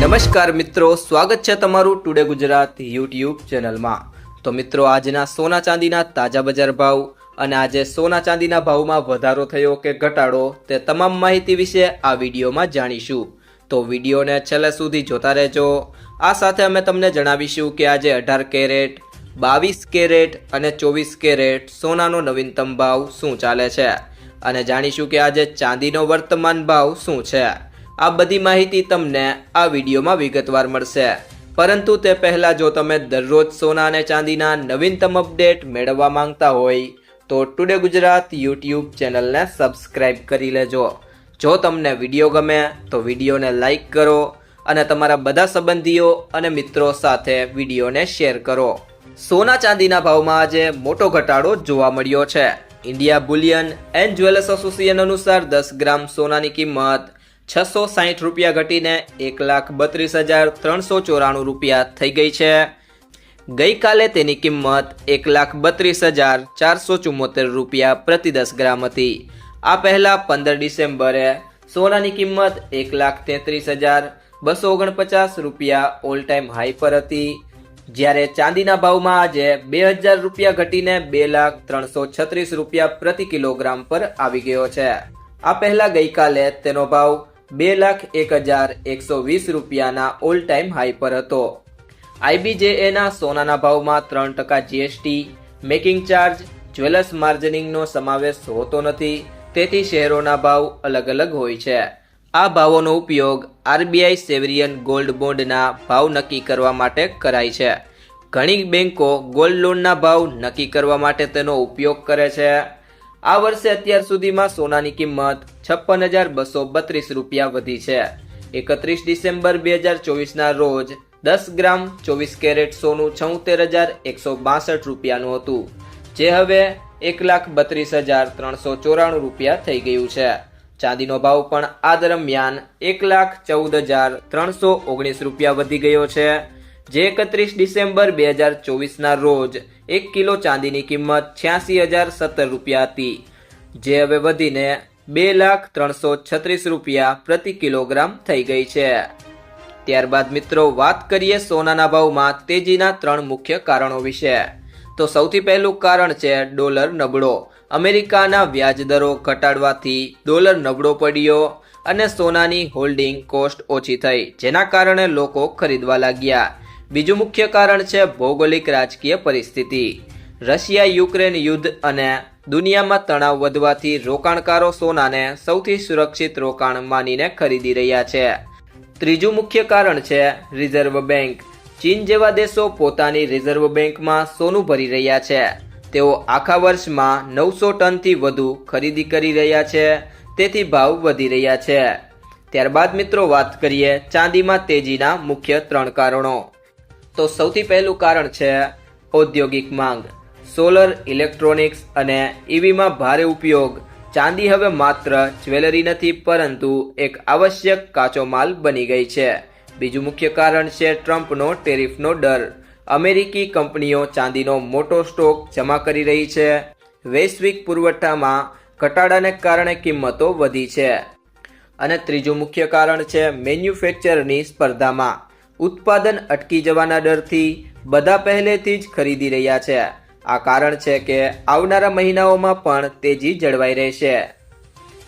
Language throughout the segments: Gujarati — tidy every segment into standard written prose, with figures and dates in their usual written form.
નમસ્કાર મિત્રો, સ્વાગત છે તમારું ટુડે ગુજરાત યુટ્યુબ ચેનલમાં। તો મિત્રો, આજના સોના ચાંદીના તાજા બજાર ભાવ અને આજે સોના ચાંદીના ભાવમાં વધારો થયો કે ઘટાડો તે તમામ માહિતી વિશે આ વિડીયોમાં જાણીશું। તો વિડીયોને છેલ્લે સુધી જોતા રહેજો। આ સાથે અમે તમને જણાવીશું કે આજે 18 કેરેટ, 22 કેરેટ અને 24 કેરેટ સોનાનો નવીનતમ ભાવ શું ચાલે છે અને જાણીશું કે આજે ચાંદીનો વર્તમાન ભાવ શું છે। આ બધી માહિતી તમને આ વિડીયોમાં વિગતવાર મળશે, પરંતુ તે પહેલાં જો તમે દરરોજ સોના અને ચાંદીના નવીનતમ અપડેટ મેળવવા માંગતા હોય તો ટુડે ગુજરાત યુટ્યુબ ચેનલને સબસ્ક્રાઇબ કરી લેજો। જો તમને વિડીયો ગમે તો વિડીયોને લાઇક કરો અને તમારા બધા સંબંધીઓ અને મિત્રો સાથે વિડીયોને શેર કરો। સોના ચાંદીના ભાવમાં આજે મોટો ઘટાડો જોવા મળ્યો છે। India Boolean and jewellers association અનુસાર 10 ગ્રામ સોનાની કિંમત 660 રૂપિયા ઘટીને 1,32,394 રૂપિયા થઈ ગઈ છે। ગઈકાલે તેની કિંમત 1,32,474 રૂપિયા પ્રતિ 10 ગ્રામ હતી। આ પહેલા 15 ડિસેમ્બરે સોનાની કિંમત 1,33,249 રૂપિયા ઓલ ટાઈમ હાઈ પર હતી, જ્યારે ચાંદીના ભાવમાં આજે 2,000 રૂપિયા ઘટીને 2,03,36 રૂપિયા પ્રતિ કિલોગ્રામ પર આવી ગયો છે। આ પહેલા ગઈકાલે તેનો ભાવ 2,01,120 રૂપિયાના ઓલ ટાઈમ હાઈ પર હતો। IBJAના સોનાના ભાવમાં 3% GST, મેકિંગ ચાર્જ, જ્વેલર્સ માર્જિનિંગનો સમાવેશ હોતો નથી, તેથી શહેરોના ભાવ અલગ અલગ હોય છે। આ ભાવોનો ઉપયોગ RBI સેવરિયન ગોલ્ડ બોન્ડના ભાવ નક્કી કરવા માટે કરાય છે। ઘણી બેંકો ગોલ્ડ લોનના ભાવ નક્કી કરવા માટે તેનો ઉપયોગ કરે છે। આ વર્ષે અત્યાર સુધીમાં સોનાની કિંમત 56,232 રૂપિયા વધી છે। 31 ડિસેમ્બર 2024ના રોજ 10 ગ્રામ 24 કેરેટ સોનું 76,162 રૂપિયાનું હતું, જે હવે 1,32,394 રૂપિયા થઈ ગયું છે। ચાંદીનો ભાવ પણ આ દરમિયાન 1,14,319 રૂપિયા વધી ગયો છે, જે 31 ડિસેમ્બર 2024ના રોજ 1 કિલો ચાંદીની કિંમત 86,017 રૂપિયા હતી, જે હવે વધીને 2,03,36 રૂપિયા પ્રતિ કિલોગ્રામ થઈ ગઈ છે। ત્યારબાદ મિત્રો વાત કરીએ સોનાના ભાવમાં તેજીના 3 મુખ્ય કારણો વિશે। તો સૌથી પહેલું કારણ છે ડોલર નબળો। અમેરિકાના વ્યાજદરો ઘટાડવાથી ડોલર નબળો પડ્યો અને સોનાની હોલ્ડિંગ કોસ્ટ ઓછી થઈ, જેના કારણે લોકો ખરીદવા લાગ્યા। બીજું મુખ્ય કારણ છે ભૌગોલિક રાજકીય પરિસ્થિતિ। રશિયા યુક્રેન યુદ્ધ અને દુનિયામાં તણાવ વધવાથી રોકાણકારો સોનાને સૌથી સુરક્ષિત રોકાણ માનીને ખરીદી રહ્યા છે। ત્રીજું મુખ્ય કારણ છે રિઝર્વ બેંક। ચીન જેવા દેશો પોતાની રિઝર્વ બેંકમાં સોનું ભરી રહ્યા છે। તેઓ આખા વર્ષમાં 900 ટનથી વધુ ખરીદી કરી રહ્યા છે, તેથી ભાવ વધી રહ્યા છે। ત્યારબાદ મિત્રો વાત કરીએ ચાંદીમાં તેજીના મુખ્ય 3 કારણો। તો સૌથી પહેલું કારણ છે ઔદ્યોગિક માંગ। સોલર, ઇલેક્ટ્રોનિક્સ અને EVમાં ભારે ઉપયોગ। ચાંદી હવે માત્ર જ્વેલરી નથી, પરંતુ એક આવશ્યક કાચો માલ બની ગઈ છે। બીજું મુખ્ય કારણ છે ટ્રમ્પનો ટેરિફનો ડર। અમેરિકી કંપનીઓ ચાંદીનો મોટો સ્ટોક જમા કરી રહી છે। વૈશ્વિક પુરવઠામાં ઘટાડાને કારણે કિંમતો વધી છે। અને ત્રીજું મુખ્ય કારણ છે મેન્યુફેક્ચરની સ્પર્ધામાં। ઉત્પાદન અટકી જવાના ડરથી બધા પહેલેથી જ ખરીદી રહ્યા છે। આ કારણ છે કે આવનારા મહિનાઓમાં પણ તેજી જળવાઈ રહેશે।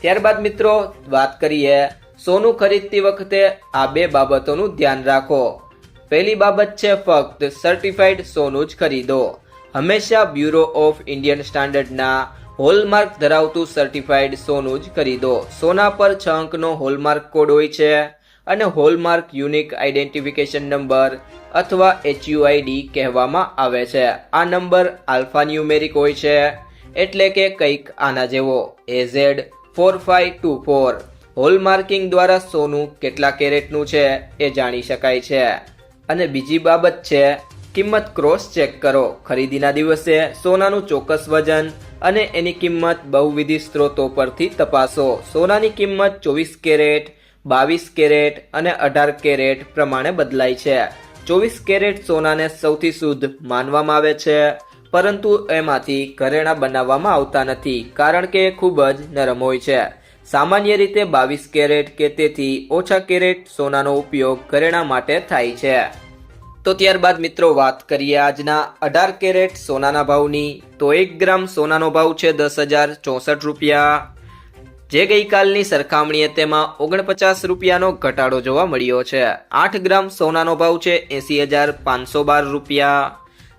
ત્યારબાદ મિત્રો વાત કરીએ સોનું ખરીદતી વખતે આ 2 બાબતોનું ધ્યાન રાખો। પહેલી બાબત છે ફક્ત સર્ટિફાઈડ સોનું જ ખરીદો। હંમેશા બ્યુરો ઓફ ઇન્ડિયન સ્ટાન્ડર્ડના હોલમાર્ક ધરાવતું સર્ટિફાઈડ સોનું જ ખરીદો। સોના પર 6 અંકનો હોલમાર્ક કોડ હોય છે અને હોલમાર્ક યુનિક આઇડેન્ટિફિકેશન નંબર અથવા HUID કહેવામાં આવે છે। આ નંબર આલ્ફાન્યુમેરિક હોય છે, એટલે કે કંઈક આના જેવો AZ4524। હોલમાર્કિંગ દ્વારા સોનું કેટલા કેરેટનું છે એ જાણી શકાય છે। અને બીજી બાબત છે કિંમત ક્રોસ ચેક કરો। ખરીદીના દિવસે સોનાનું ચોક્કસ વજન અને એની કિંમત બહુવિધ સ્ત્રોતો પરથી તપાસો। સોનાની કિંમત 24 કેરેટ, 22 કેરેટ અને 18 કેરેટ પ્રમાણે બદલાય છે। 24 કેરેટ સોનાને સૌથી શુદ્ધ માનવામાં આવે છે, પરંતુ એમાંથી ઘરેણાં બનાવવામાં આવતા નથી, કારણ કે એ ખૂબ જ નરમ હોય છે। સામાન્ય રીતે 22 કેરેટ કે તેથી ઓછા કેરેટ સોનાનો ઉપયોગ ઘરેણાં માટે થાય છે। તો ત્યારબાદ મિત્રો વાત કરીએ આજના 18 કેરેટ સોનાના ભાવની। તો 1 ગ્રામ સોનાનો ભાવ છે 10,064 રૂપિયા, જે ગઈકાલની સરખામણીએ તેમાં 49 રૂપિયાનો ઘટાડો જોવા મળ્યો છે। 8 ગ્રામ સોનાનો ભાવ છે 80,512 રૂપિયા,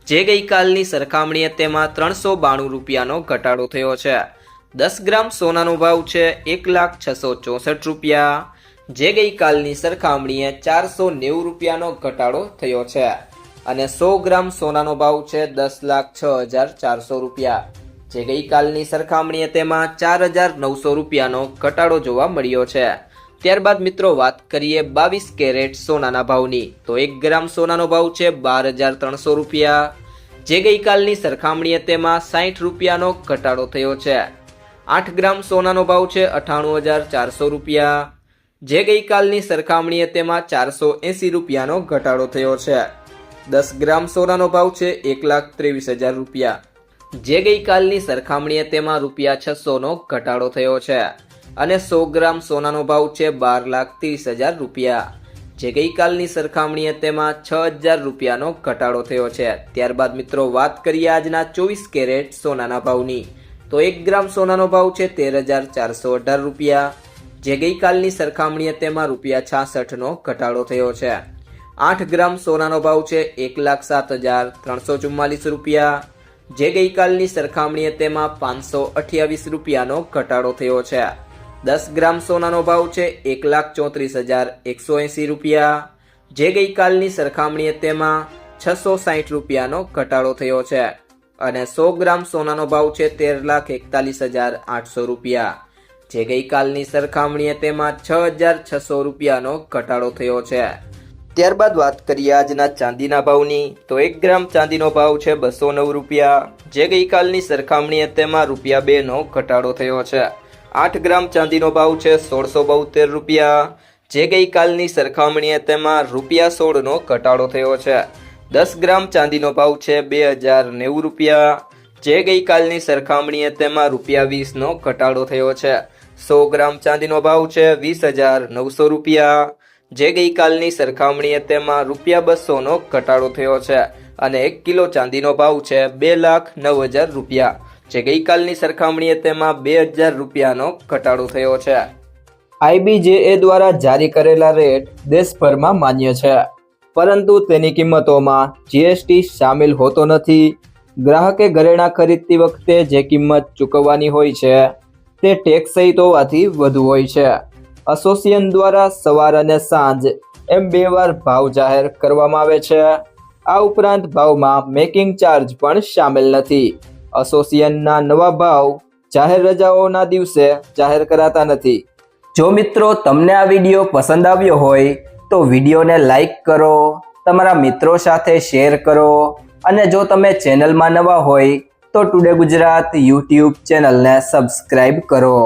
જે ગઈકાલની સરખામણીએ તેમાં 392 રૂપિયાનો ઘટાડો થયો છે। 10 ગ્રામ સોનાનો ભાવ છે 1,06,64 રૂપિયા, જે ગઈકાલની સરખામણીએ 490 રૂપિયાનો ઘટાડો થયો છે। અને 100 ગ્રામ સોનાનો ભાવ છે 10,06,400 રૂપિયા, જે ગઈકાલની સરખામણીએ તેમાં 4,900 રૂપિયાનો ઘટાડો જોવા મળ્યો છે। ત્યારબાદ મિત્રો વાત કરીએ 22 કેરેટ સોનાના ભાવની। તો 1 ગ્રામ સોનાનો ભાવ છે 12,300 રૂપિયા, જે ગઈકાલની સરખામણીએ તેમાં 60 રૂપિયાનો ઘટાડો થયો છે। 8 ગ્રામ સોનાનો ભાવ છે 98,400 રૂપિયા, જે ગઈકાલની સરખામણીએ તેમાં 480 રૂપિયાનો ઘટાડો થયો છે। 10 ગ્રામ સોનાનો ભાવ છે 1,23,000 રૂપિયા, જે ગઈકાલની સરખામણીએ તેમાં ₹600નો ઘટાડો થયો છે। અને 100 ગ્રામ સોનાનો ભાવ છે 12,30,000 રૂપિયા, જે ગઈકાલની સરખામણીએ તેમાં 6,000 રૂપિયાનો ઘટાડો થયો છે। ત્યારબાદ મિત્રો વાત કરીએ આજના 24 કેરેટ સોનાના ભાવની। તો 1 ગ્રામ સોનાનો ભાવ છે 13,418 રૂપિયા, જે ગઈકાલની સરખામણીએ તેમાં ₹66નો ઘટાડો થયો છે। 8 ગ્રામ સોનાનો ભાવ છે 1,07,344 રૂપિયા, જે ગઈકાલની સરખામણીએ તેમાં 528 રૂપિયાનો ઘટાડો થયો છે। 10 ગ્રામ સોનાનો ભાવ છે 1,34,180 રૂપિયા, જે ગઈકાલની સરખામણીએ તેમાં 660 રૂપિયાનો ઘટાડો થયો છે। અને 100 ગ્રામ સોનાનો ભાવ છે 13,41,800 રૂપિયા, જે ગઈકાલની સરખામણીએ તેમાં 6,600 રૂપિયાનો ઘટાડો થયો છે। ત્યારબાદ વાત કરીએ આજના ચાંદીના ભાવની। તો 1 ગ્રામ ચાંદીનો ભાવ છે 209 રૂપિયા, જે ગઈકાલની સરખામણીએ તેમાં ₹2નો ઘટાડો થયો છે। 8 ગ્રામ ચાંદીનો ભાવ છે 1,672 રૂપિયા, જે ગઈકાલની સરખામણીએ તેમાં ₹16નો ઘટાડો થયો છે। 10 ગ્રામ ચાંદીનો ભાવ છે 2,090 રૂપિયા, જે ગઈકાલની સરખામણીએ તેમાં ₹20નો ઘટાડો થયો છે। 100 ગ્રામ ચાંદીનો ભાવ છે 20,900 રૂપિયા, જે ગઈકાલની સરખામણીએ તેમાં ₹200નો ઘટાડો થયો છે। અને 1 કિલો ચાંદીનો ભાવ છે 2,09,000 રૂપિયા, જે ગઈકાલની સરખામણીએ તેમાં 2,000 રૂપિયાનો ઘટાડો થયો છે। IBJA દ્વારા જારી કરેલા રેટ દેશભરમાં માન્ય છે, પરંતુ તેની કિંમતોમાં GST સામેલ હોતો નથી। ગ્રાહકે ઘરેણાં ખરીદતી વખતે જે કિંમત ચૂકવવાની હોય છે તે ટેક્સ સહિત હોવાથી વધુ હોય છે। એસોસિએશન દ્વારા સવાર અને સાંજ એમ 2 વાર ભાવ જાહેર કરવામાં આવે છે। આ ઉપરાંત ભાવમાં મેકિંગ ચાર્જ પણ સામેલ નથી। એસોસિએશનના નવા ભાવ જાહેર રજાઓના દિવસે જાહેર કરાતા નથી। જો મિત્રો તમને આ વિડીયો પસંદ આવ્યો હોય તો વિડીયોને લાઈક કરો, તમારા મિત્રો સાથે શેર કરો, અને જો તમે ચેનલમાં નવા હોય તો ટુડે ગુજરાત યુટ્યુબ ચેનલને સબસ્ક્રાઇબ કરો।